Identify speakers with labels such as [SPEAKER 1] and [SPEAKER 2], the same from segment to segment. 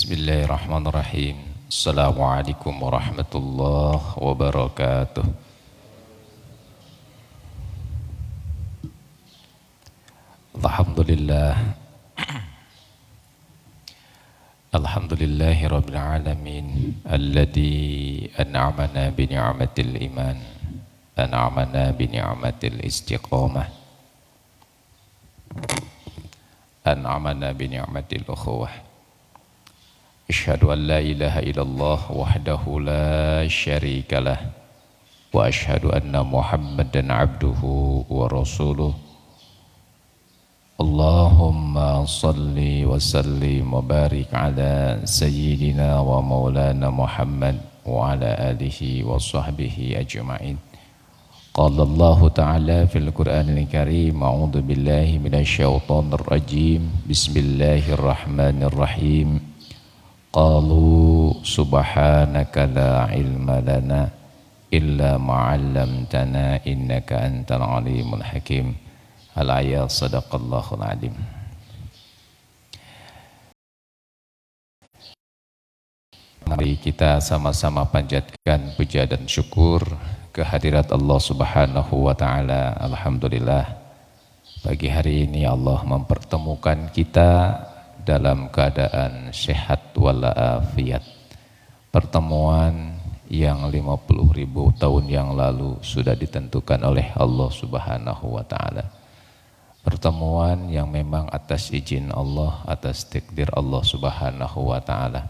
[SPEAKER 1] Bismillahirrahmanirrahim. Assalamualaikum warahmatullahi wabarakatuh. Alhamdulillah. Alhamdulillahi rabbil alamin alladzi an'amana bi ni'matil iman, an'amana bi ni'matil istiqamah, an'amana bi ni'matil ukhuwah. Asyhadu an la ilaha illallah wahdahu la syarika lah wa asyhadu anna Muhammadan abduhu wa rasuluh. Allahumma salli wa sallim wa barik ala sayyidina wa maulana Muhammad wa ala alihi wa sahbihi ajma'in. Qala Allah ta'ala fil Qur'anil Karim, a'udzu billahi minasy syaithanir rajim. Bismillahirrahmanirrahim. Qalu subhanaka la ilma lana illa ma 'allamtana innaka antal alimul hakim. Al-ayat sadaqallahul alim. Mari kita sama-sama panjatkan puja dan syukur kehadirat Allah Subhanahu wa taala. Alhamdulillah, pagi hari ini Allah mempertemukan kita dalam keadaan sehat walafiat. Pertemuan yang 50.000 tahun yang lalu sudah ditentukan oleh Allah Subhanahu wa taala. Pertemuan yang memang atas izin Allah, atas takdir Allah Subhanahu wa taala.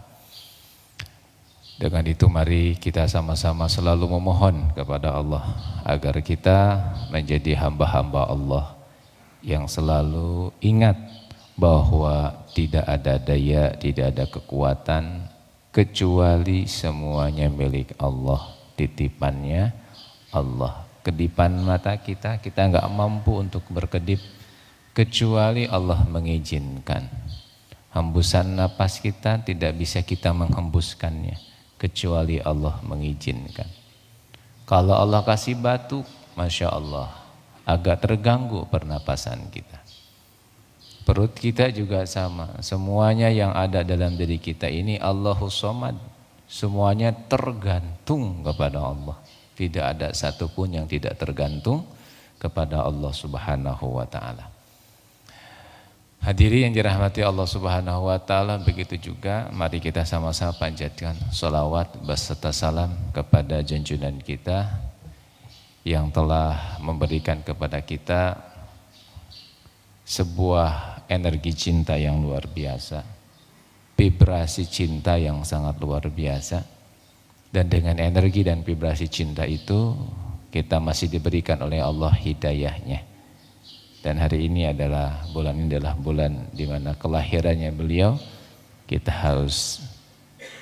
[SPEAKER 1] Dengan itu mari kita sama-sama selalu memohon kepada Allah agar kita menjadi hamba-hamba Allah yang selalu ingat bahwa tidak ada daya, tidak ada kekuatan kecuali semuanya milik Allah, titipannya Allah. Kedipan mata kita enggak mampu untuk berkedip kecuali Allah mengizinkan. Hembusan napas kita tidak bisa kita menghembuskannya kecuali Allah mengizinkan. Kalau Allah kasih batu, Masya Allah, agak terganggu pernapasan kita. Perut kita juga sama. Semuanya yang ada dalam diri kita ini Allahus Somad. Semuanya tergantung kepada Allah. Tidak ada satupun yang tidak tergantung kepada Allah Subhanahu wa taala. Hadirin yang dirahmati Allah Subhanahu wa taala, begitu juga mari kita sama-sama panjatkan sholawat beserta salam kepada junjungan kita yang telah memberikan kepada kita sebuah energi cinta yang luar biasa, vibrasi cinta yang sangat luar biasa. Dan dengan energi dan vibrasi cinta itu kita masih diberikan oleh Allah hidayahnya. Dan hari ini adalah bulan di mana kelahirannya beliau. Kita harus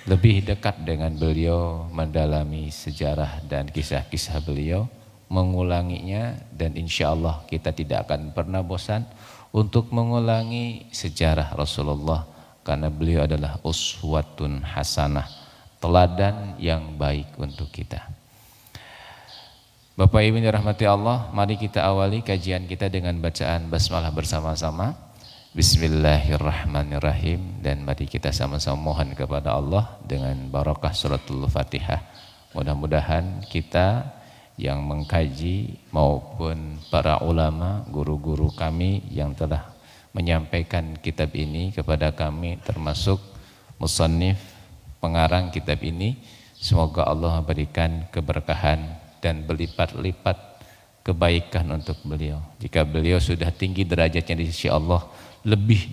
[SPEAKER 1] lebih dekat dengan beliau, mendalami sejarah dan kisah-kisah beliau, mengulanginya, dan insya Allah kita tidak akan pernah bosan untuk mengulangi sejarah Rasulullah, karena beliau adalah uswatun hasanah, teladan yang baik untuk kita. Bapak Ibu yang dirahmati Allah, mari kita awali kajian kita dengan bacaan basmalah bersama-sama. Bismillahirrahmanirrahim. Dan mari kita sama-sama mohon kepada Allah dengan barakah suratul Fatihah. Mudah-mudahan kita yang mengkaji maupun para ulama, guru-guru kami yang telah menyampaikan kitab ini kepada kami, termasuk musannif, pengarang kitab ini, semoga Allah memberikan keberkahan dan berlipat-lipat kebaikan untuk beliau. Jika beliau sudah tinggi derajatnya di sisi Allah, lebih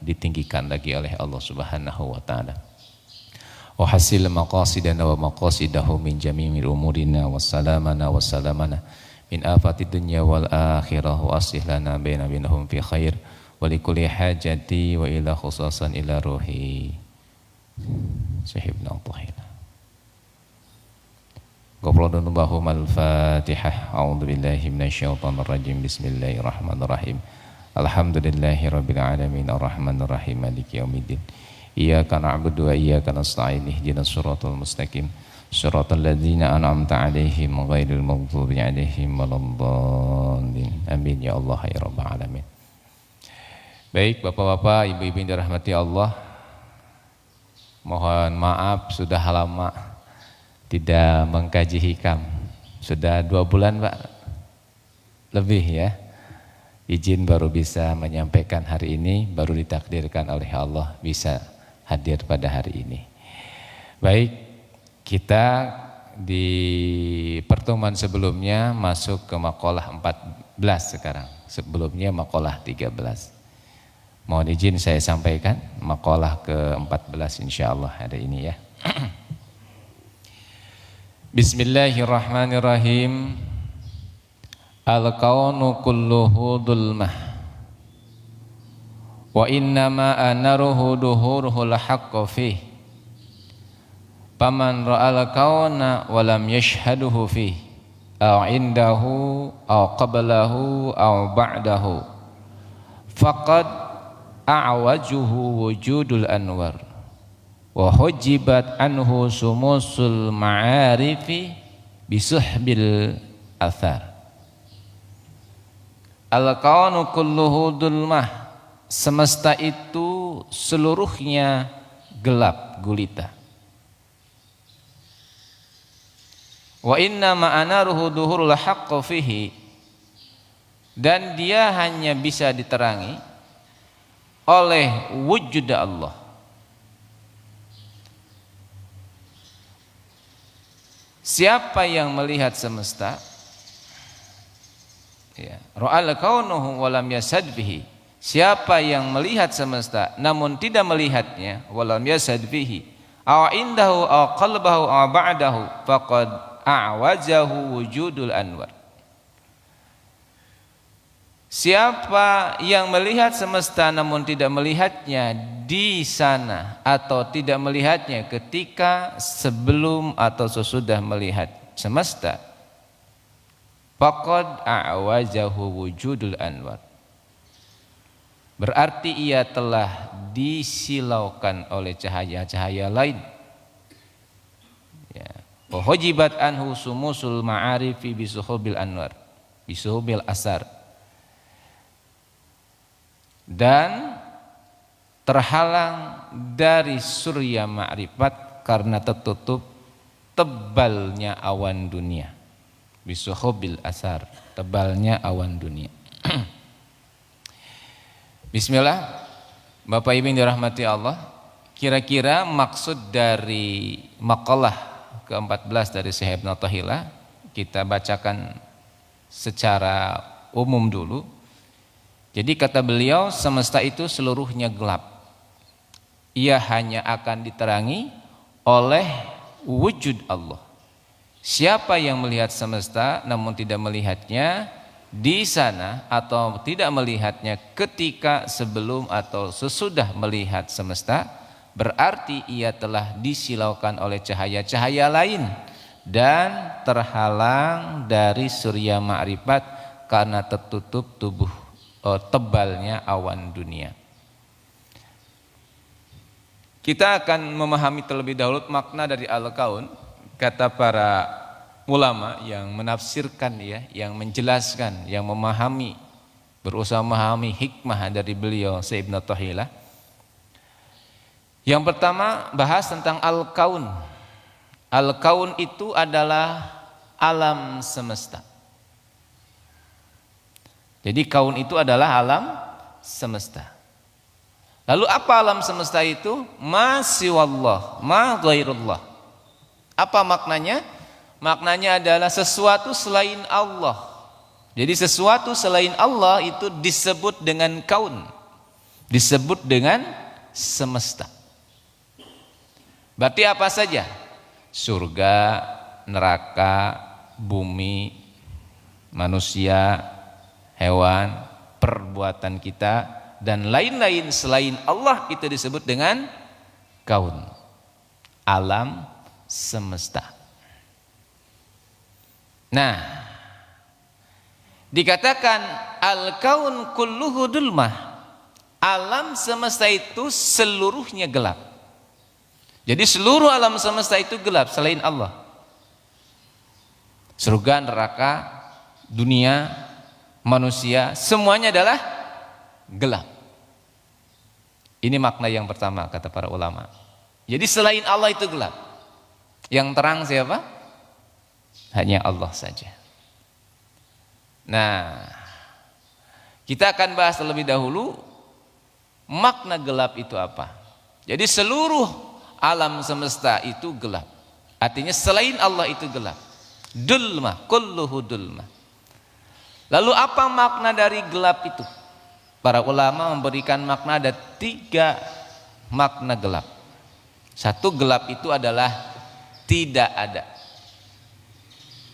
[SPEAKER 1] ditinggikan lagi oleh Allah Subhanahu wa taala. Wa hasil maqasidana wa maqasidahu min jami'il umurina wassalamana wassalamana min afati dunya wal akhirah wa aslih lana bainahum fi khair wa likulli hajati wa ila khususan ila ruhi sahibna tahina. Qobladun bahum al-Fatihah. A'udzu billahi minasyaitonir rajim. Bismillahirrahmanirrahim. Alhamdulillahi rabbil alamin arrahmanir rahim maliki yaumiddin. Iyyaka na'budu wa iyyaka nasta'in ihdinas siratal mustaqim siratal ladzina an'amta 'alaihim ghairil maghdubi 'alaihim waladdallin. Amin ya Allah ya rabbal alamin. Baik Bapak-bapak, Ibu-ibu yang dirahmati Allah, Mohon maaf sudah lama tidak mengkaji hikam. Sudah 2 bulan Pak, lebih ya. Izin baru bisa menyampaikan hari ini, baru ditakdirkan oleh Allah bisa hadir pada hari ini. Baik, kita di pertemuan sebelumnya masuk ke maqalah 14 sekarang. Sebelumnya maqalah 13. Mohon izin saya sampaikan maqalah ke-14 insyaallah hari ini ya. Bismillahirrahmanirrahim. Al-kaunu kulluhu dhulmah wa innama anaruhu duhuruhul haqqu fih. Faman ra'al kauna wa lam yashhaduhu fih aw indahu aw qablahu aw ba'dahu faqad a'wajuhu wujudul anwar wa hujibat anhu sumusul ma'arifi bisuhbil athar. Al-kaunu kulluhu dhulmah, semesta itu seluruhnya gelap gulita. Wa inna ma'anaruhu duhurul haqqu fihi, dan dia hanya bisa diterangi oleh wujud Allah. Siapa yang melihat semesta? Ya, ra'al kaunuhu wa lam yasad bihi. Siapa yang melihat semesta namun tidak melihatnya, wa lam yasad bihi, aw indahu aw qalbahu aw ba'dahu faqad a'wajahu wujudul anwar. Siapa yang melihat semesta namun tidak melihatnya di sana atau tidak melihatnya ketika sebelum atau sesudah melihat semesta, faqad a'wajahu wujudul anwar, berarti ia telah disilaukan oleh cahaya-cahaya lain. Ya. Wa hujibat anhu sumusul ma'arifi bisuhubil anwar, bisuhubil asar, dan terhalang dari surya ma'rifat karena tertutup tebalnya awan dunia. Bisuhubil asar, tebalnya awan dunia. Bismillah, Bapak Ibu yang dirahmati Allah. Kira-kira maksud dari maqalah ke-14 dari Syekh Ibnu Athaillah kita bacakan secara umum dulu. Jadi kata beliau, semesta itu seluruhnya gelap. Ia hanya akan diterangi oleh wujud Allah. Siapa yang melihat semesta namun tidak melihatnya di sana atau tidak melihatnya ketika sebelum atau sesudah melihat semesta, berarti ia telah disilaukan oleh cahaya-cahaya lain dan terhalang dari surya ma'rifat karena tertutup tebalnya awan dunia. Kita akan memahami terlebih dahulu makna dari al-kaun. Kata para ulama yang menafsirkan ya, yang menjelaskan, yang memahami, berusaha memahami hikmah dari beliau Syekh Ibnu Athaillah. Yang pertama bahas tentang al-kaun. Al-kaun itu adalah alam semesta. Jadi kaun itu adalah alam semesta. Lalu apa alam semesta itu? Ma siwallah, ma ghairullah. Apa maknanya? Maknanya adalah sesuatu selain Allah. Jadi sesuatu selain Allah itu disebut dengan kaun, disebut dengan semesta. Berarti apa saja? Surga, neraka, bumi, manusia, hewan, perbuatan kita, dan lain-lain selain Allah itu disebut dengan kaun, alam semesta. Nah, dikatakan al-kaun kulluhu dhulmah, alam semesta itu seluruhnya gelap. Jadi seluruh alam semesta itu gelap selain Allah. Surga, neraka, dunia, manusia, semuanya adalah gelap. Ini makna yang pertama kata para ulama. Jadi selain Allah itu gelap. Yang terang siapa? Hanya Allah saja. Nah, kita akan bahas terlebih dahulu makna gelap itu apa. Jadi seluruh alam semesta itu gelap. Artinya selain Allah itu gelap. Dulma, kulluhu dulma. Lalu apa makna dari gelap itu? Para ulama memberikan makna, ada 3 makna gelap. Satu, gelap itu adalah tidak ada.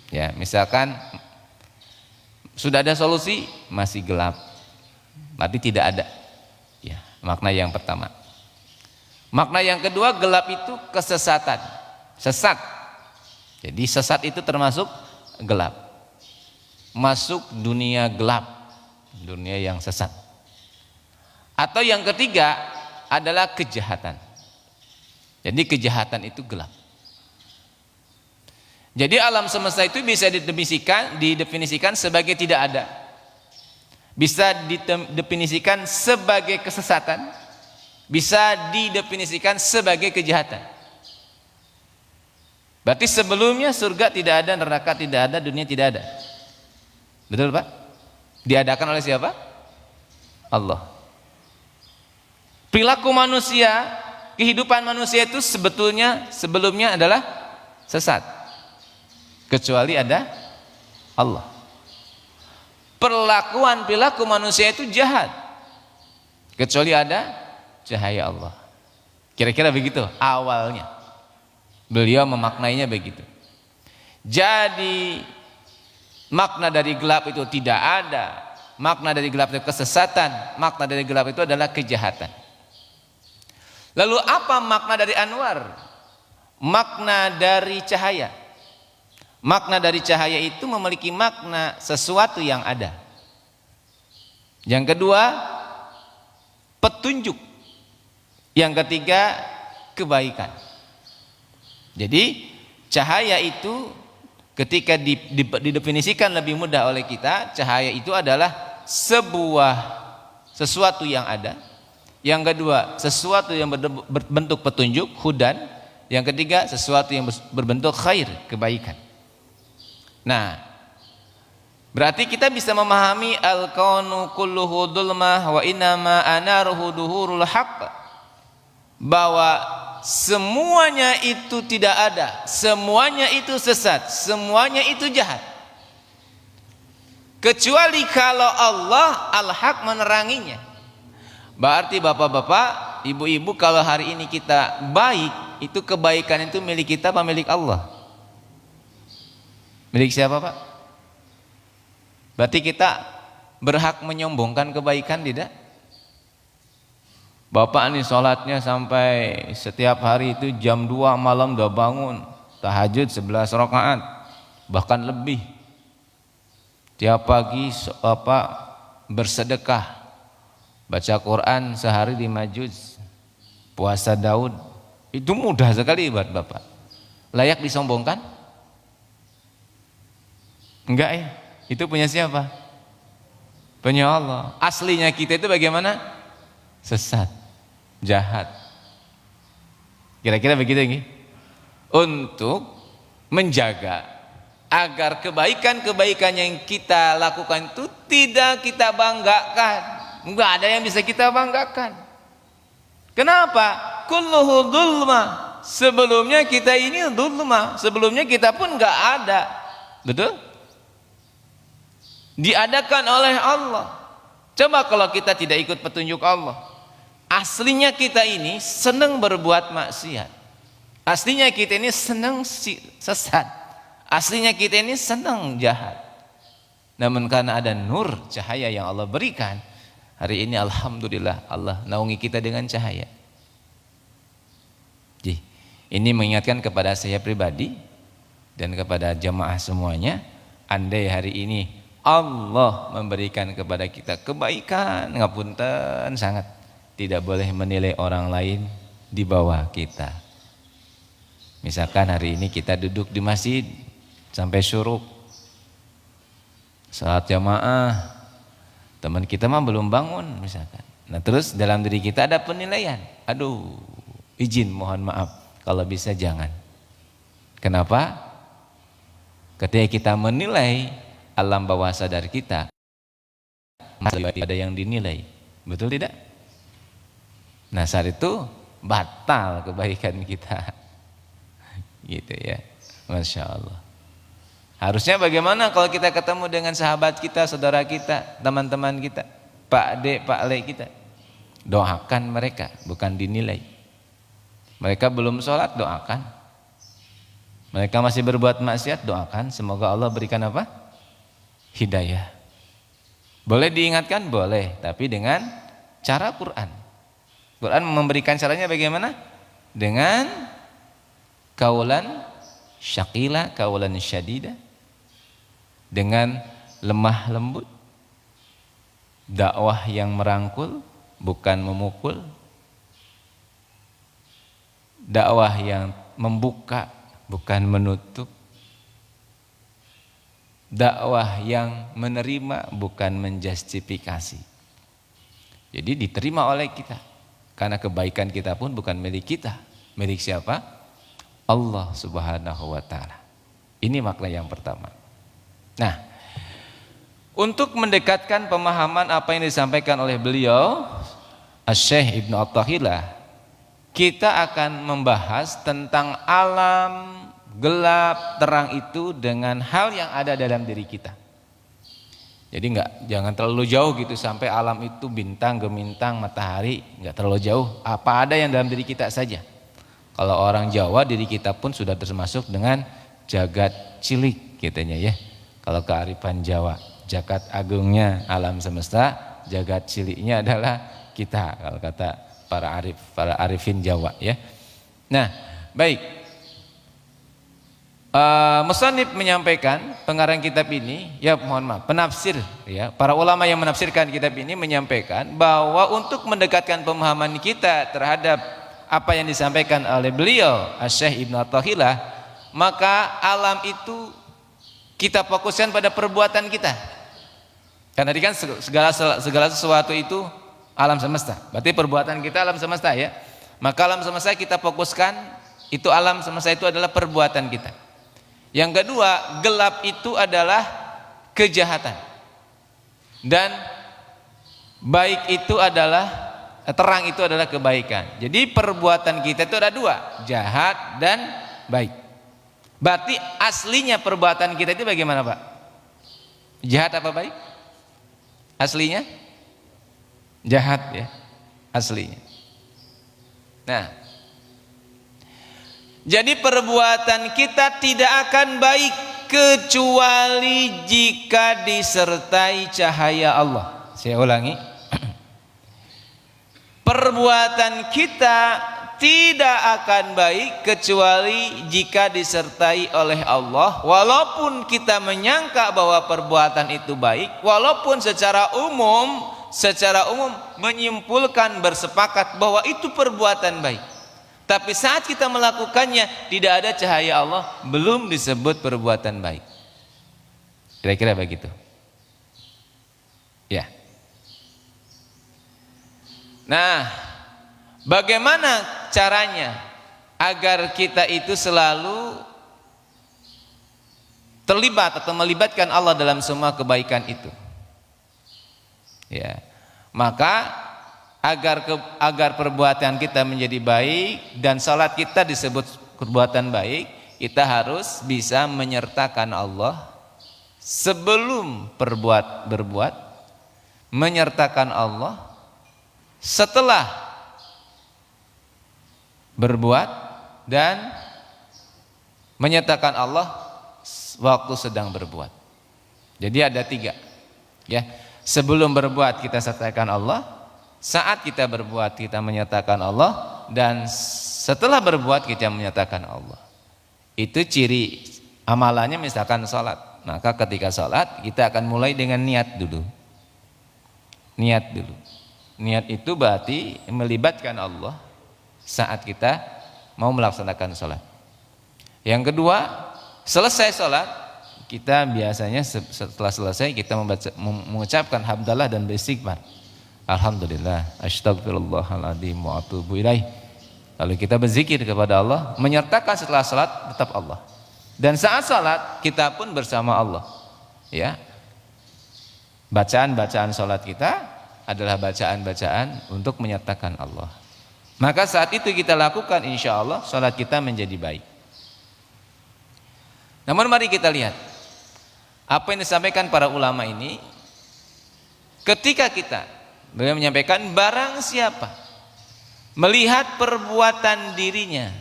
[SPEAKER 1] Ya, misalkan sudah ada solusi masih gelap, berarti tidak ada. Ya, makna yang pertama. Makna yang kedua, gelap itu kesesatan, sesat. Jadi sesat itu termasuk gelap. Masuk dunia gelap, dunia yang sesat. Atau yang ketiga adalah kejahatan. Jadi kejahatan itu gelap. Jadi alam semesta itu bisa didefinisikan sebagai tidak ada. Bisa didefinisikan sebagai kesesatan, bisa didefinisikan sebagai kejahatan. Berarti sebelumnya surga tidak ada, neraka tidak ada, dunia tidak ada. Betul Pak? Diadakan oleh siapa? Allah. Perilaku manusia, kehidupan manusia itu sebelumnya adalah sesat, kecuali ada Allah. Perilaku manusia itu jahat, kecuali ada cahaya Allah. Kira-kira begitu awalnya. Beliau memaknainya begitu. Jadi makna dari gelap itu tidak ada. Makna dari gelap itu kesesatan. Makna dari gelap itu adalah kejahatan. Lalu apa makna dari anwar? Makna dari cahaya. Makna dari cahaya itu memiliki makna sesuatu yang ada. Yang kedua, petunjuk. Yang ketiga, kebaikan. Jadi cahaya itu ketika didefinisikan lebih mudah oleh kita, cahaya itu adalah sesuatu yang ada. Yang kedua, sesuatu yang berbentuk petunjuk, hudan. Yang ketiga, sesuatu yang berbentuk khair, kebaikan. Nah, berarti kita bisa memahami al-kaunu kulluhu dhulmah wa innama anaruhu duhurul haqq, bahwa semuanya itu tidak ada, semuanya itu sesat, semuanya itu jahat, kecuali kalau Allah al-haq meneranginya. Berarti bapak-bapak, ibu-ibu, kalau hari ini kita baik, itu kebaikan itu milik kita apa milik Allah? Milik siapa Pak? Berarti kita berhak menyombongkan kebaikan, tidak? Bapak nih sholatnya sampai setiap hari itu jam 2 malam udah bangun, tahajud 11 rakaat, bahkan lebih. Tiap pagi bersedekah, baca Quran sehari 5 juz, puasa Daud. Itu mudah sekali buat Bapak. Layak disombongkan? Enggak ya? Itu punya siapa? Punya Allah. Aslinya kita itu bagaimana? Sesat, jahat. Kira-kira begitu nggih? Untuk menjaga agar kebaikan-kebaikan yang kita lakukan itu tidak kita banggakan. Enggak ada yang bisa kita banggakan. Kenapa? Kulluhu dhulma. Sebelumnya kita ini dhulma, sebelumnya kita pun enggak ada. Betul? Diadakan oleh Allah. Coba kalau kita tidak ikut petunjuk Allah, aslinya kita ini senang berbuat maksiat, aslinya kita ini senang sesat, aslinya kita ini senang jahat. Namun karena ada nur cahaya yang Allah berikan, hari ini alhamdulillah Allah naungi kita dengan cahaya. Jadi ini mengingatkan kepada saya pribadi dan kepada jamaah semuanya, andai hari ini Allah memberikan kepada kita kebaikan, ngapunten sangat, tidak boleh menilai orang lain di bawah kita. Misalkan hari ini kita duduk di masjid sampai syuruk, salat jamaah, teman kita mah belum bangun misalkan. Nah terus dalam diri kita ada penilaian, aduh izin, mohon maaf. Kalau bisa jangan. Kenapa? Ketika kita menilai alam bawah sadar kita, masih ada yang dinilai. Betul tidak? Nah, saat itu batal kebaikan kita. Gitu ya. Masya Allah. Harusnya bagaimana kalau kita ketemu dengan sahabat kita, saudara kita, teman-teman kita, Pak D, Pak Le kita? Doakan mereka, bukan dinilai. Mereka belum sholat, doakan. Mereka masih berbuat maksiat, doakan. Semoga Allah berikan apa? Hidayah. Boleh diingatkan? Boleh. Tapi dengan cara Quran. Quran memberikan caranya bagaimana? Dengan kaulan syakila, kaulan syadida. Dengan lemah lembut, dakwah yang merangkul bukan memukul, dakwah yang membuka bukan menutup, dakwah yang menerima bukan menjustifikasi. Jadi diterima oleh kita, karena kebaikan kita pun bukan milik kita. Milik siapa? Allah Subhanahu wa ta'ala. Ini makna yang pertama. Nah, untuk mendekatkan pemahaman apa yang disampaikan oleh beliau Asy-Syaikh Ibnu Athahillah, kita akan membahas tentang alam gelap terang itu dengan hal yang ada dalam diri kita. Jadi jangan terlalu jauh gitu sampai alam itu bintang, gemintang, matahari, enggak terlalu jauh. Apa ada yang dalam diri kita saja. Kalau orang Jawa, diri kita pun sudah termasuk dengan jagat cilik katanya ya. Kalau kearifan Jawa, jagat agungnya alam semesta, jagat ciliknya adalah kita, kalau kata para arifin Jawa ya. Nah, baik. Musannif menyampaikan pengarang kitab ini, ya mohon maaf, penafsir ya, para ulama yang menafsirkan kitab ini menyampaikan bahwa untuk mendekatkan pemahaman kita terhadap apa yang disampaikan oleh beliau Asy-Syaikh Ibnu Athahillah, maka alam itu kita fokuskan pada perbuatan kita. Karena tadi kan segala sesuatu itu alam semesta. Berarti perbuatan kita alam semesta ya. Maka alam semesta kita fokuskan, itu alam semesta itu adalah perbuatan kita. Yang kedua, gelap itu adalah kejahatan. Dan baik itu adalah, terang itu adalah kebaikan. Jadi perbuatan kita itu ada dua, jahat dan baik. Berarti aslinya perbuatan kita itu bagaimana Pak? Jahat apa baik? Aslinya? Jahat ya, aslinya. Nah, jadi perbuatan kita tidak akan baik kecuali jika disertai cahaya Allah. Saya ulangi. Perbuatan kita tidak akan baik kecuali jika disertai oleh Allah. Walaupun kita menyangka bahwa perbuatan itu baik, walaupun secara umum menyimpulkan, bersepakat bahwa itu perbuatan baik, tapi saat kita melakukannya tidak ada cahaya Allah, belum disebut perbuatan baik. Kira-kira begitu ya. Nah, bagaimana caranya agar kita itu selalu terlibat atau melibatkan Allah dalam semua kebaikan itu? Ya, maka agar perbuatan kita menjadi baik dan salat kita disebut perbuatan baik, kita harus bisa menyertakan Allah sebelum berbuat, menyertakan Allah setelah berbuat, dan menyertakan Allah waktu sedang berbuat. Jadi ada tiga ya. Sebelum berbuat kita sertakan Allah, saat kita berbuat kita menyertakan Allah, dan setelah berbuat kita menyertakan Allah. Itu ciri amalannya. Misalkan sholat, maka ketika sholat kita akan mulai dengan niat dulu. Niat itu berarti melibatkan Allah saat kita mau melaksanakan sholat. Yang kedua, selesai sholat, kita biasanya setelah selesai kita mengucapkan hamdalah dan beristighfar. Alhamdulillah, astaghfirullahaladzim wa atubu ilaih. Lalu kita berzikir kepada Allah, menyertakan setelah salat tetap Allah. Dan saat salat kita pun bersama Allah. Ya. Bacaan-bacaan salat kita adalah bacaan-bacaan untuk menyertakan Allah. Maka saat itu kita lakukan, insya Allah salat kita menjadi baik. Namun mari kita lihat apa yang disampaikan para ulama ini. Ketika beliau menyampaikan, barang siapa melihat perbuatan dirinya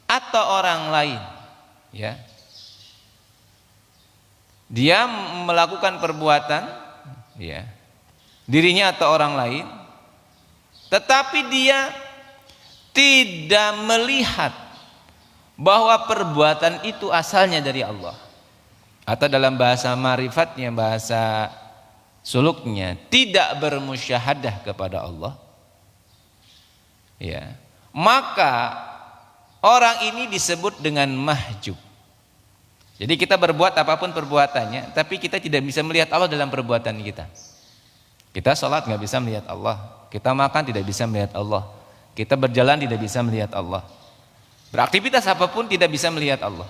[SPEAKER 1] atau orang lain, ya, dia melakukan perbuatan, ya, dirinya atau orang lain, tetapi dia tidak melihat bahwa perbuatan itu asalnya dari Allah, atau dalam bahasa marifatnya, bahasa suluknya, tidak bermusyahadah kepada Allah, ya, maka orang ini disebut dengan mahjub. Jadi kita berbuat apapun perbuatannya, tapi kita tidak bisa melihat Allah dalam perbuatan kita. Kita sholat nggak bisa melihat Allah, kita makan tidak bisa melihat Allah, kita berjalan tidak bisa melihat Allah, beraktivitas apapun tidak bisa melihat Allah.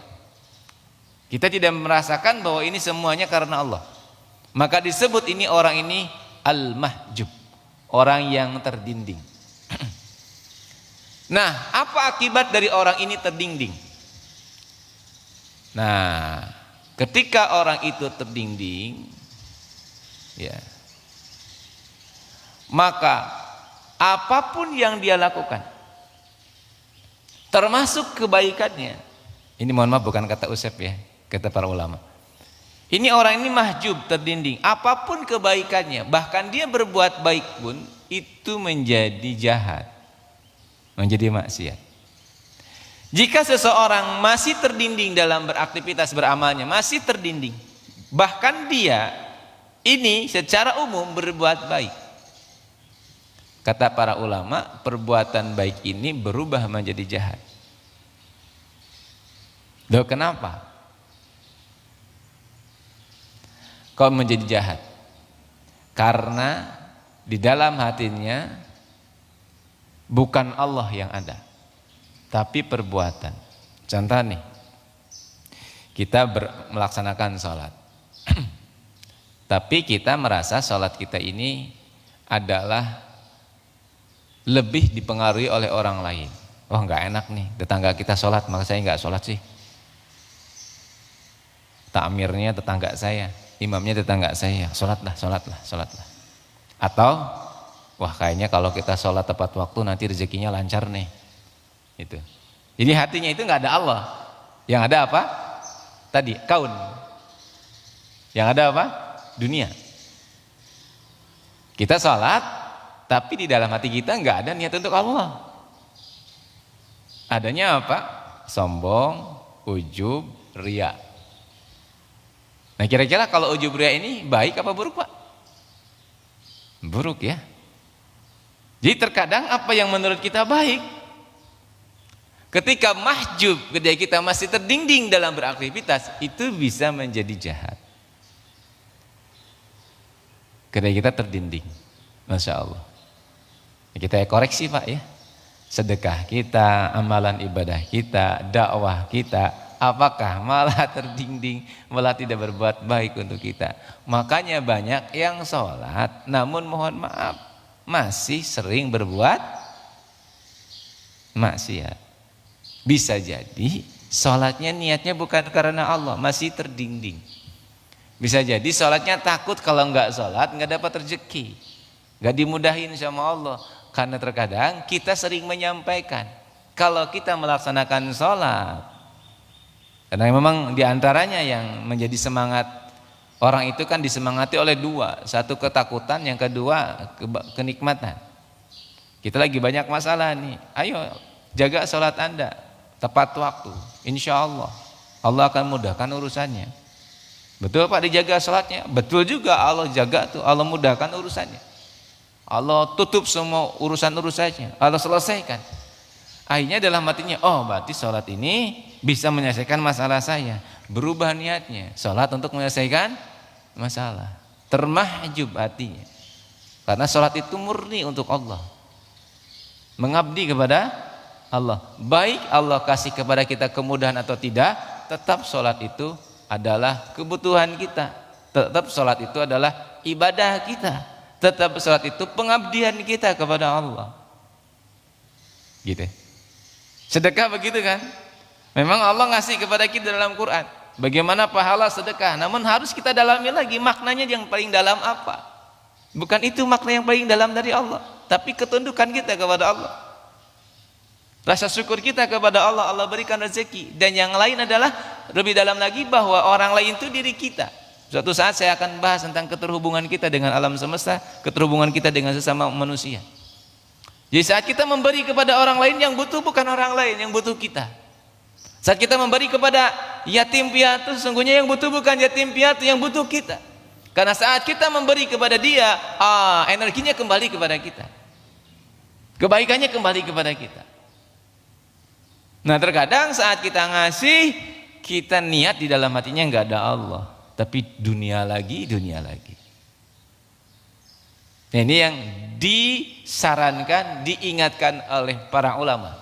[SPEAKER 1] Kita tidak merasakan bahwa ini semuanya karena Allah. Maka disebut ini orang ini al-mahjub, orang yang terdinding. Nah, apa akibat dari orang ini terdinding? Nah, ketika orang itu terdinding, ya, maka apapun yang dia lakukan, termasuk kebaikannya, ini mohon maaf bukan kata Usep ya, kata para ulama, ini orang ini mahjub, terdinding, apapun kebaikannya, bahkan dia berbuat baik pun itu menjadi jahat, menjadi maksiat. Jika seseorang masih terdinding dalam beraktivitas beramalnya, masih terdinding, bahkan dia ini secara umum berbuat baik, kata para ulama, perbuatan baik ini berubah menjadi jahat. Loh, kenapa kok menjadi jahat? Karena di dalam hatinya bukan Allah yang ada, tapi perbuatan. Contoh nih, kita melaksanakan sholat tapi kita merasa sholat kita ini adalah lebih dipengaruhi oleh orang lain. Oh, nggak enak nih, tetangga kita sholat, maka saya nggak sholat sih. Takmirnya tetangga saya, imamnya tetangga saya, sholatlah. Atau, wah kayaknya kalau kita sholat tepat waktu nanti rezekinya lancar nih. Itu. Jadi hatinya itu nggak ada Allah. Yang ada apa? Tadi kaun. Yang ada apa? Dunia. Kita sholat, tapi di dalam hati kita nggak ada niat untuk Allah. Adanya apa? Sombong, ujub, riya. Nah, kira-kira kalau ujub riya ini baik apa buruk, Pak? Buruk ya. Jadi terkadang apa yang menurut kita baik, ketika mahjub, ketika kita masih terdinding dalam beraktivitas, itu bisa menjadi jahat. Ketika kita terdinding, Masya Allah. Kita koreksi Pak ya. Sedekah kita, amalan ibadah kita, dakwah kita, apakah malah terdinding, malah tidak berbuat baik untuk kita. Makanya banyak yang sholat, namun mohon maaf, masih sering berbuat maksiat. Bisa jadi sholatnya niatnya bukan karena Allah, masih terdinding. Bisa jadi sholatnya takut kalau enggak sholat enggak dapat rezeki, enggak dimudahin sama Allah. Karena terkadang kita sering menyampaikan kalau kita melaksanakan sholat, karena memang diantaranya yang menjadi semangat orang itu kan disemangati oleh dua, satu ketakutan, yang kedua kenikmatan. Kita lagi banyak masalah nih, ayo jaga sholat Anda tepat waktu, insya Allah Allah akan mudahkan urusannya. Betul Pak, dijaga sholatnya, betul juga Allah jaga tuh, Allah mudahkan urusannya, Allah tutup semua urusan-urusannya, Allah selesaikan. Akhirnya dalam hatinya, oh berarti sholat ini bisa menyelesaikan masalah saya. Berubah niatnya, sholat untuk menyelesaikan masalah. Termahjub hatinya, karena sholat itu murni untuk Allah, mengabdi kepada Allah. Baik Allah kasih kepada kita kemudahan atau tidak, tetap sholat itu adalah kebutuhan kita. Tetap sholat itu adalah ibadah kita. Tetap sholat itu pengabdian kita kepada Allah. Gitu. Sedekah begitu kan? Memang Allah ngasih kepada kita dalam Quran bagaimana pahala sedekah, namun harus kita dalami lagi maknanya yang paling dalam apa. Bukan itu makna yang paling dalam dari Allah, tapi ketundukan kita kepada Allah, rasa syukur kita kepada Allah, Allah berikan rezeki. Dan yang lain adalah lebih dalam lagi bahwa orang lain itu diri kita. Suatu saat saya akan bahas tentang keterhubungan kita dengan alam semesta, keterhubungan kita dengan sesama manusia. Jadi saat kita memberi kepada orang lain, yang butuh bukan orang lain, yang butuh kita. Saat kita memberi kepada yatim piatu, sesungguhnya yang butuh bukan yatim piatu, yang butuh kita. Karena saat kita memberi kepada dia, energinya kembali kepada kita, kebaikannya kembali kepada kita. Nah terkadang saat kita ngasih, kita niat di dalam hatinya nggak ada Allah, tapi dunia lagi, dunia lagi. Nah, ini yang disarankan, diingatkan oleh para ulama,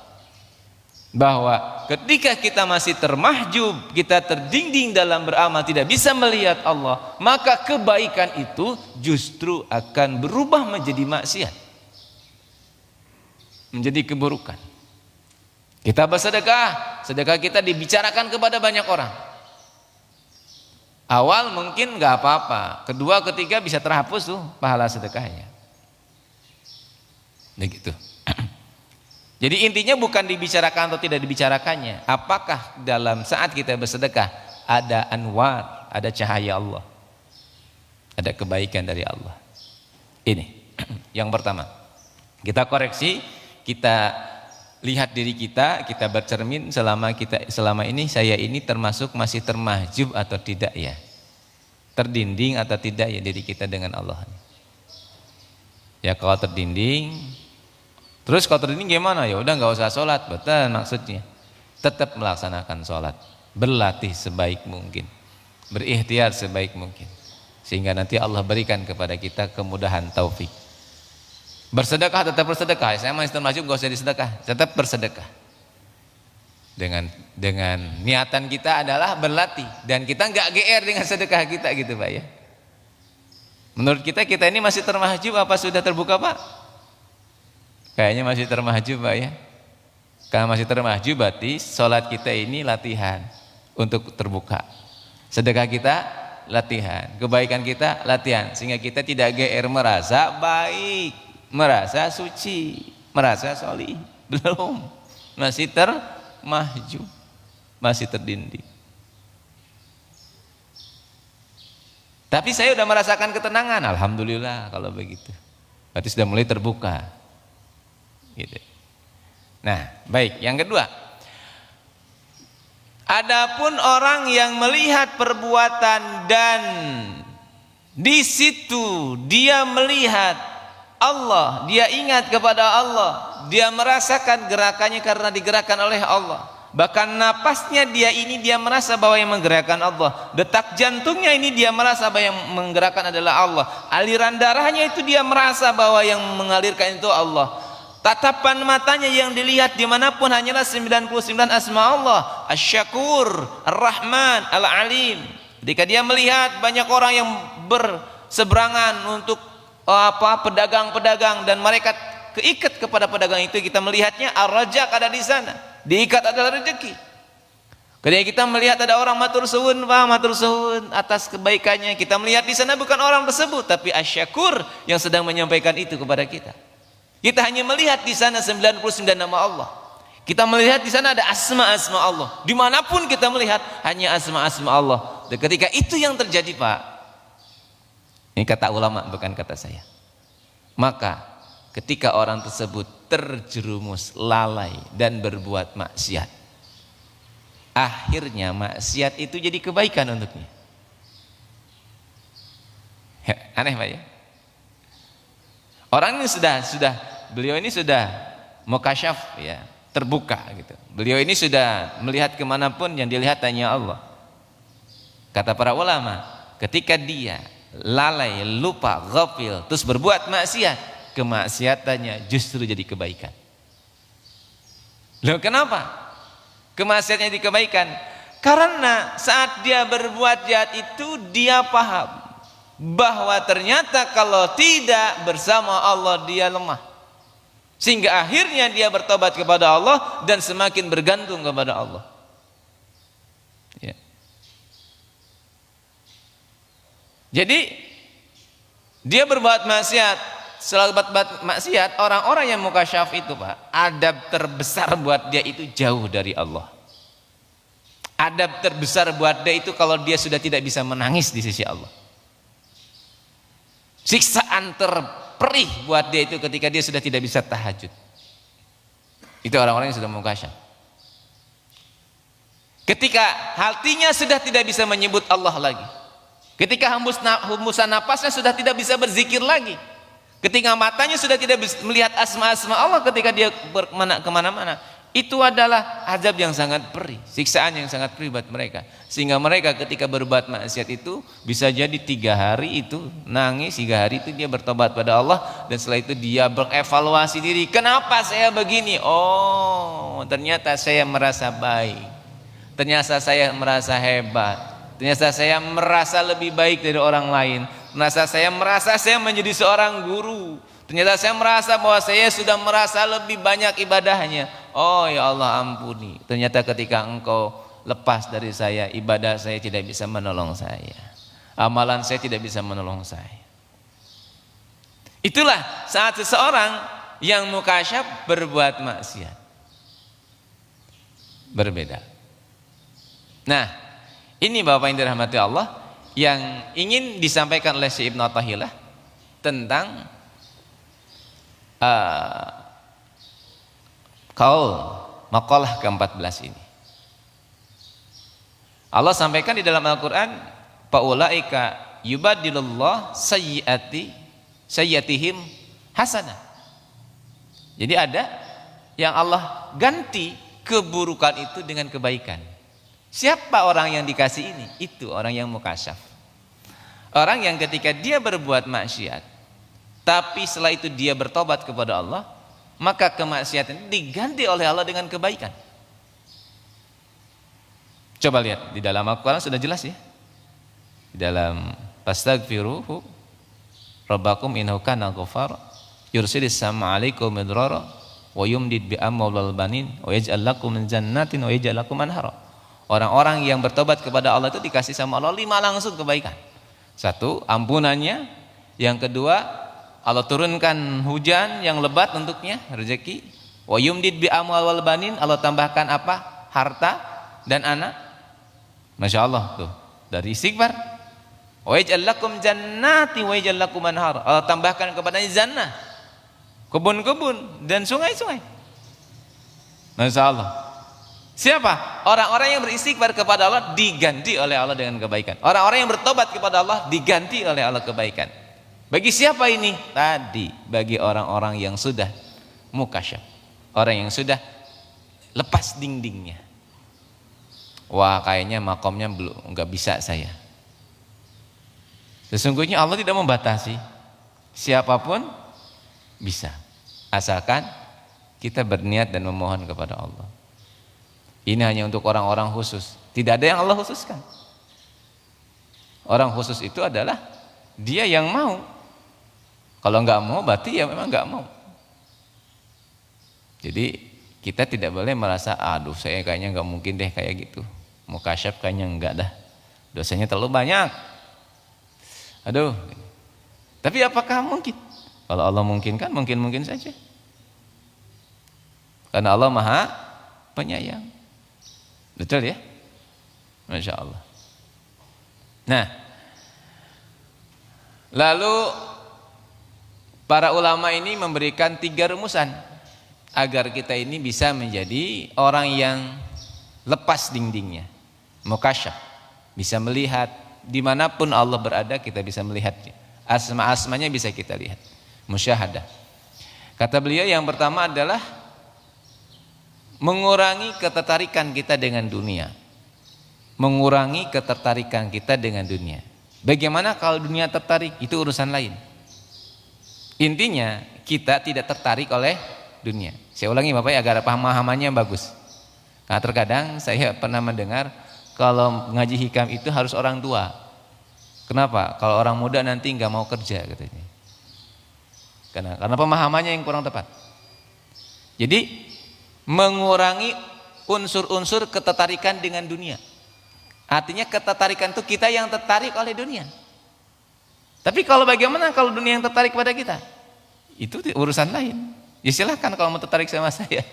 [SPEAKER 1] bahwa ketika kita masih termahjub, kita terdinding dalam beramal, tidak bisa melihat Allah, maka kebaikan itu justru akan berubah menjadi maksiat, menjadi keburukan. Kita bersedekah, sedekah kita dibicarakan kepada banyak orang. Awal mungkin nggak apa-apa, kedua ketiga bisa terhapus tuh pahala sedekahnya. Begitu. Jadi intinya bukan dibicarakan atau tidak dibicarakannya, apakah dalam saat kita bersedekah ada anwar, ada cahaya Allah, ada kebaikan dari Allah. Ini yang pertama. Kita koreksi, kita lihat diri kita, kita bercermin selama ini saya ini termasuk masih termahjub atau tidak ya, terdinding atau tidak ya diri kita dengan Allah. Ya kalau terdinding, terus kalau terdinding gimana? Ya udah nggak usah sholat, betul maksudnya. Tetap melaksanakan sholat, berlatih sebaik mungkin, berikhtiar sebaik mungkin, sehingga nanti Allah berikan kepada kita kemudahan taufik. Bersedekah tetap bersedekah. Saya masih termasuk gak usah disedekah, tetap bersedekah. Dengan niatan kita adalah berlatih, dan kita nggak GR dengan sedekah kita gitu Pak ya. Menurut kita ini masih termahjub apa sudah terbuka Pak? Kayaknya masih termahjub Pak ya. Karena masih termahjub berarti sholat kita ini latihan untuk terbuka. Sedekah kita latihan, kebaikan kita latihan, sehingga kita tidak GR merasa baik, merasa suci, merasa solih. Belum, masih termahjub, masih terdinding. Tapi saya sudah merasakan ketenangan, alhamdulillah kalau begitu. Berarti sudah mulai terbuka. Gitu. Nah, baik. Yang kedua, adapun orang yang melihat perbuatan dan di situ dia melihat Allah, dia ingat kepada Allah, dia merasakan gerakannya karena digerakkan oleh Allah. Bahkan napasnya dia merasa bahwa yang menggerakkan Allah. Detak jantungnya ini dia merasa bahwa yang menggerakkan adalah Allah. Aliran darahnya itu dia merasa bahwa yang mengalirkan itu Allah. Tatapan matanya yang dilihat dimanapun hanyalah 99 asma Allah. Asy-Syakur, Ar-Rahman, Al-Alim. Ketika dia melihat banyak orang yang berseberangan untuk pedagang-pedagang, dan mereka keikat kepada pedagang itu, kita melihatnya ar-rajak ada di sana, diikat adalah rezeki. Ketika kita melihat ada orang matur suwun, matur suwun atas kebaikannya, kita melihat di sana bukan orang tersebut, tapi asy-Syakur yang sedang menyampaikan itu kepada kita. Kita hanya melihat di sana 99 nama Allah. Kita melihat di sana ada asma-asma Allah. Dimanapun kita melihat hanya asma-asma Allah. Dan ketika itu yang terjadi Pak, ini kata ulama bukan kata saya, maka ketika orang tersebut terjerumus lalai dan berbuat maksiat, akhirnya maksiat itu jadi kebaikan untuknya. Aneh Pak ya. Orang ini beliau ini sudah mukasyaf ya, terbuka gitu. Beliau ini sudah melihat kemanapun yang dilihat hanya Allah. Kata para ulama, ketika dia lalai, lupa, ghafil, terus berbuat maksiat, kemaksiatannya justru jadi kebaikan. Loh kenapa? Kemaksiatan jadi kebaikan. Karena saat dia berbuat jahat itu dia paham bahwa ternyata kalau tidak bersama Allah dia lemah. Sehingga akhirnya dia bertobat kepada Allah dan semakin bergantung kepada Allah. Ya. Jadi dia berbuat maksiat, setelah berbuat maksiat, orang-orang yang mukasyaf itu Pak, adab terbesar buat dia itu jauh dari Allah. Adab terbesar buat dia itu kalau dia sudah tidak bisa menangis di sisi Allah. Siksaan terperih buat dia itu ketika dia sudah tidak bisa tahajud. Itu orang-orang yang sudah mukasyaf. Ketika hatinya sudah tidak bisa menyebut Allah lagi. Ketika hembusan napasnya sudah tidak bisa berzikir lagi. Ketika matanya sudah tidak bisa melihat asma-asma Allah ketika dia kemana-mana. Itu adalah azab yang sangat perih, siksaan yang sangat perih buat mereka. Sehingga mereka ketika berbuat maksiat itu bisa jadi 3 hari itu nangis, 3 hari itu dia bertobat pada Allah. Dan setelah itu dia berevaluasi diri, kenapa saya begini? Oh ternyata saya merasa baik, ternyata saya merasa hebat, ternyata saya merasa lebih baik dari orang lain, ternyata saya merasa saya menjadi seorang guru, ternyata saya merasa bahwa saya sudah merasa lebih banyak ibadahnya. Oh ya Allah ampuni, ternyata ketika engkau lepas dari saya, ibadah saya tidak bisa menolong saya, amalan saya tidak bisa menolong saya. Itulah saat seseorang yang mukasyaf berbuat maksiat. Berbeda. Nah ini Bapak yang dirahmati Allah, yang ingin disampaikan oleh Syekh Ibnu Athaillah tentang kaul maqalah ke-14 ini. Allah sampaikan di dalam Al-Quran, faulaika yubadilullah sayyiatihim hasanah. Jadi ada yang Allah ganti keburukan itu dengan kebaikan. Siapa orang yang dikasih ini? Itu orang yang mukasyaf. Orang yang ketika dia berbuat maksiat, tapi setelah itu dia bertobat kepada Allah, maka kemaksiatan diganti oleh Allah dengan kebaikan. Coba lihat di dalam Al-Quran sudah jelas ya. Di dalam fastaghfiruhu rabbakum innahu kana ghafara yursilis sama 'alaikum midrara wa yumdid bi amwalil banin wa yaj'al lakum min jannatin wa yaj'al lakum anhara. Orang-orang yang bertobat kepada Allah itu dikasih sama Allah 5 langsung kebaikan. 1, ampunannya. Yang kedua, Allah turunkan hujan yang lebat untuknya, rezeki. Wa yumdid bi amwal wal banin, Allah tambahkan apa? Harta dan anak. Masya Allah tuh, dari istighfar. Wa yaj'al lakum jannati wa yaj'al lakum anhar. Allah tambahkan kepadanya jannah, kebun-kebun dan sungai-sungai. Masya Allah. Siapa? Orang-orang yang beristighfar kepada Allah diganti oleh Allah dengan kebaikan. Orang-orang yang bertobat kepada Allah diganti oleh Allah kebaikan. Bagi siapa ini? Tadi bagi orang-orang yang sudah mukasyaf, orang yang sudah lepas dindingnya. Wah kayaknya makomnya belum, nggak bisa saya. Sesungguhnya Allah tidak membatasi, siapapun bisa, asalkan kita berniat dan memohon kepada Allah. Ini hanya untuk orang-orang khusus, tidak ada yang Allah khususkan. Orang khusus itu adalah dia yang mau. Kalau nggak mau berarti ya memang nggak mau. Jadi kita tidak boleh merasa aduh saya kayaknya nggak mungkin deh kayak gitu. Mukasyaf kayaknya enggak dah. Dosanya terlalu banyak. Aduh. Tapi apakah mungkin? Kalau Allah mungkinkan mungkin saja. Karena Allah Maha Penyayang. Betul ya? Masya Allah. Nah, lalu para ulama ini memberikan 3 rumusan agar kita ini bisa menjadi orang yang lepas dindingnya, mukasyaf, bisa melihat dimanapun Allah berada, kita bisa melihatnya, asma-asmanya bisa kita lihat, musyahadah. Kata beliau yang pertama adalah mengurangi ketertarikan kita dengan dunia, mengurangi ketertarikan kita dengan dunia. Bagaimana kalau dunia tertarik? Itu urusan lain. Intinya kita tidak tertarik oleh dunia. Saya ulangi Bapak ya agar pemahamannya bagus. Nah terkadang saya pernah mendengar kalau ngaji hikam itu harus orang tua. Kenapa? Kalau orang muda nanti nggak mau kerja katanya. Karena pemahamannya yang kurang tepat. Jadi mengurangi unsur-unsur ketertarikan dengan dunia. Artinya ketertarikan itu kita yang tertarik oleh dunia. Tapi kalau bagaimana kalau dunia yang tertarik pada kita? Itu urusan lain. Ya silahkan kalau mau tertarik sama saya.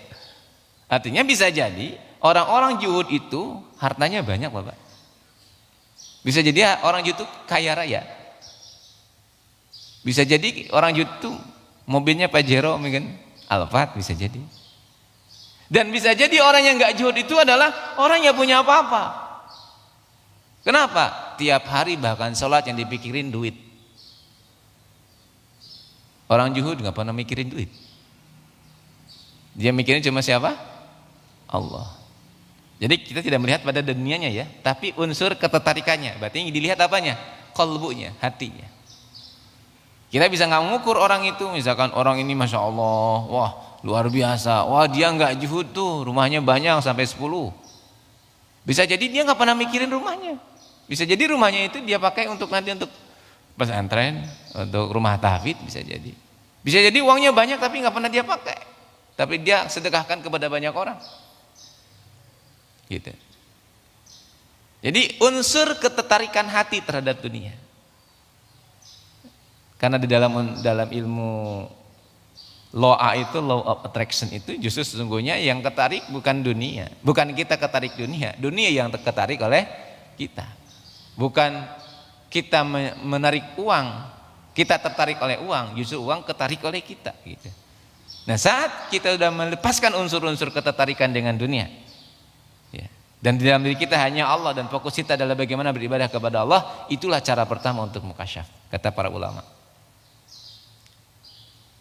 [SPEAKER 1] Artinya bisa jadi orang-orang zuhud itu hartanya banyak Bapak. Bisa jadi orang zuhud itu kaya raya. Bisa jadi orang zuhud itu mobilnya Pajero mungkin Alphard bisa jadi. Dan bisa jadi orang yang gak zuhud itu adalah orang yang punya apa-apa. Kenapa? Tiap hari bahkan sholat yang dipikirin duit. Orang zuhud gak pernah mikirin duit. Dia mikirin cuma siapa? Allah. Jadi kita tidak melihat pada dunianya ya, tapi unsur ketertarikannya. Berarti yang dilihat apanya? Qalbunya, hatinya. Kita bisa nggak mengukur orang itu, misalkan orang ini Masya Allah, wah luar biasa, wah dia nggak zuhud tuh, rumahnya banyak sampai 10. Bisa jadi dia nggak pernah mikirin rumahnya. Bisa jadi rumahnya itu dia pakai untuk nanti untuk pesantren, untuk rumah tahfidz bisa jadi. Bisa jadi uangnya banyak tapi nggak pernah dia pakai. Tapi dia sedekahkan kepada banyak orang. Gitu. Jadi unsur ketertarikan hati terhadap dunia. Karena di dalam ilmu law itu, law of attraction itu justru sesungguhnya yang ketarik bukan dunia. Bukan kita ketarik dunia, dunia yang ketarik oleh kita. Bukan kita menarik uang, kita tertarik oleh uang, justru uang ketarik oleh kita gitu. Nah saat kita sudah melepaskan unsur-unsur ketertarikan dengan dunia ya, dan di dalam diri kita hanya Allah dan fokus kita adalah bagaimana beribadah kepada Allah, itulah cara pertama untuk mukasyaf kata para ulama.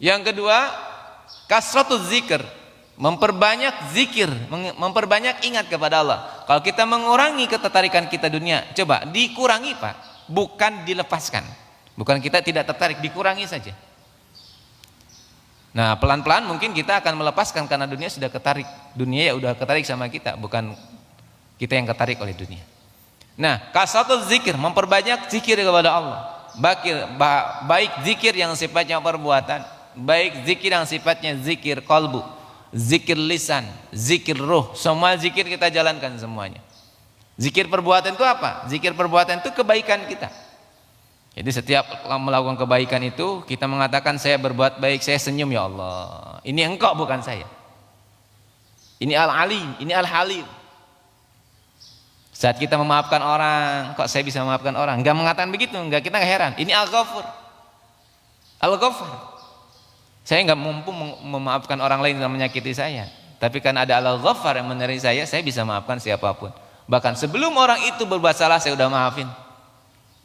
[SPEAKER 1] Yang kedua, kasratuz zikr, memperbanyak zikir, memperbanyak ingat kepada Allah. Kalau kita mengurangi ketertarikan kita dunia, coba dikurangi Pak, bukan dilepaskan. Bukan kita tidak tertarik, dikurangi saja. Nah pelan-pelan mungkin kita akan melepaskan karena dunia sudah ketarik. Dunia ya udah ketarik sama kita, bukan kita yang ketarik oleh dunia. Nah kasratuz zikir, memperbanyak zikir kepada Allah. Baik zikir yang sifatnya perbuatan, baik zikir yang sifatnya zikir qalbu, zikir lisan, zikir ruh, semua zikir kita jalankan semuanya. Zikir perbuatan itu apa? Zikir perbuatan itu kebaikan kita. Jadi setiap melakukan kebaikan itu kita mengatakan saya berbuat baik, saya senyum ya Allah. Ini engkau bukan saya. Ini Al-Alim, ini Al-Halim. Saat kita memaafkan orang, kok saya bisa memaafkan orang? Enggak mengatakan begitu, enggak, kita enggak heran. Ini Al-Ghafur. Al-Ghafur. Saya enggak mampu memaafkan orang lain yang menyakiti saya. Tapi kan ada Al-Ghaffar yang menerima saya bisa maafkan siapapun. Bahkan sebelum orang itu berbuat salah saya sudah maafin.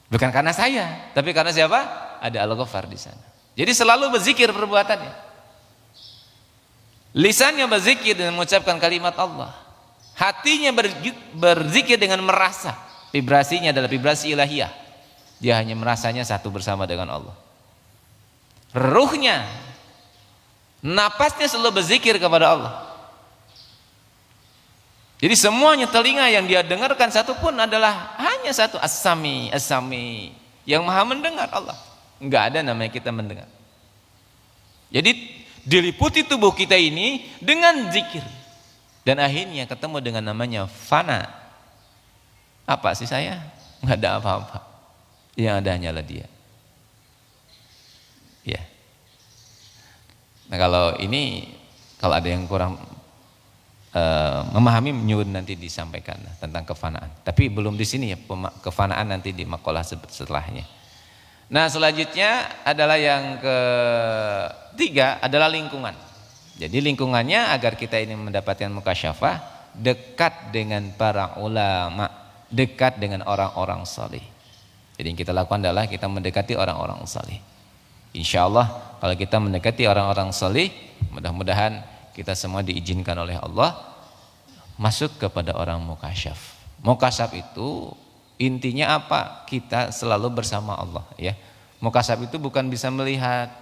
[SPEAKER 1] Bukan karena saya, tapi karena siapa? Ada Al-Ghaffar di sana. Jadi selalu berzikir perbuatannya. Lisannya berzikir dengan mengucapkan kalimat Allah. Hatinya berzikir dengan merasa. Vibrasinya adalah vibrasi ilahiyah. Dia hanya merasanya satu bersama dengan Allah. Ruhnya, napasnya selalu berzikir kepada Allah. Jadi semuanya telinga yang dia dengarkan satu pun adalah hanya satu, as-sami, as-sami, yang maha mendengar Allah. Enggak ada namanya kita mendengar. Jadi diliputi tubuh kita ini dengan zikir. Dan akhirnya ketemu dengan namanya fana. Apa sih saya? Enggak ada apa-apa. Yang ada hanyalah dia. Ya. Nah kalau ada yang kurang memahami menyuruh nanti disampaikan tentang kefanaan. Tapi belum di sini ya, kefanaan nanti di makalah setelahnya. Nah selanjutnya adalah yang ketiga adalah lingkungan. Jadi lingkungannya agar kita ini mendapatkan mukasyafah, dekat dengan para ulama, dekat dengan orang-orang saleh. Jadi yang kita lakukan adalah kita mendekati orang-orang saleh. Insya Allah kalau kita mendekati orang-orang saleh, mudah-mudahan kita semua diizinkan oleh Allah masuk kepada orang mukasyaf. Mukasyaf itu intinya apa? Kita selalu bersama Allah ya. Mukasyaf itu bukan bisa melihat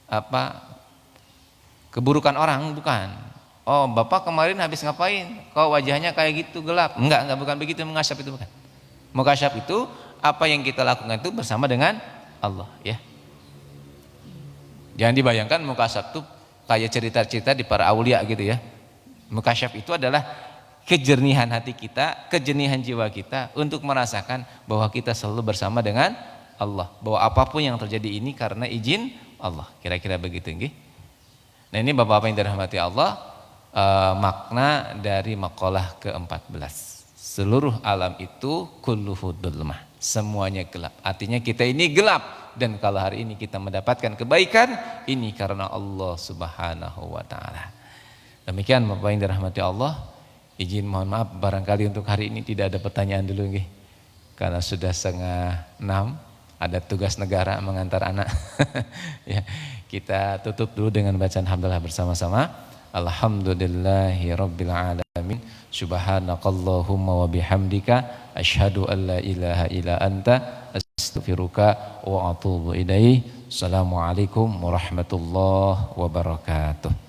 [SPEAKER 1] apa keburukan orang, bukan. Oh, Bapak kemarin habis ngapain? Kok wajahnya kayak gitu gelap? Enggak bukan begitu. Mukasyaf itu bukan. Mukasyaf itu apa yang kita lakukan itu bersama dengan Allah, ya. Jangan dibayangkan mukasyaf itu kayak cerita-cerita di para aulia gitu ya. Mukasyaf itu adalah kejernihan hati kita, kejernihan jiwa kita untuk merasakan bahwa kita selalu bersama dengan Allah, bahwa apapun yang terjadi ini karena izin Allah. Kira-kira begitu nggih. Nah, ini Bapak-bapak yang dirahmati Allah, makna dari maqalah ke-14. Seluruh alam itu kulluhu dhulmah, semuanya gelap. Artinya kita ini gelap, dan kalau hari ini kita mendapatkan kebaikan ini karena Allah Subhanahu wa taala. Demikian Bapak yang dirahmati Allah. Izin mohon maaf barangkali untuk hari ini tidak ada pertanyaan dulu nggih. Karena sudah 5:30 ada tugas negara mengantar anak. Ya, kita tutup dulu dengan bacaan hamdalah bersama-sama. Alhamdulillahirabbil alamin. Subhanakallahumma wa bihamdika asyhadu an la ilaha illa anta astaghfiruka wa atubu ilaik. Assalamualaikum warahmatullahi wabarakatuh.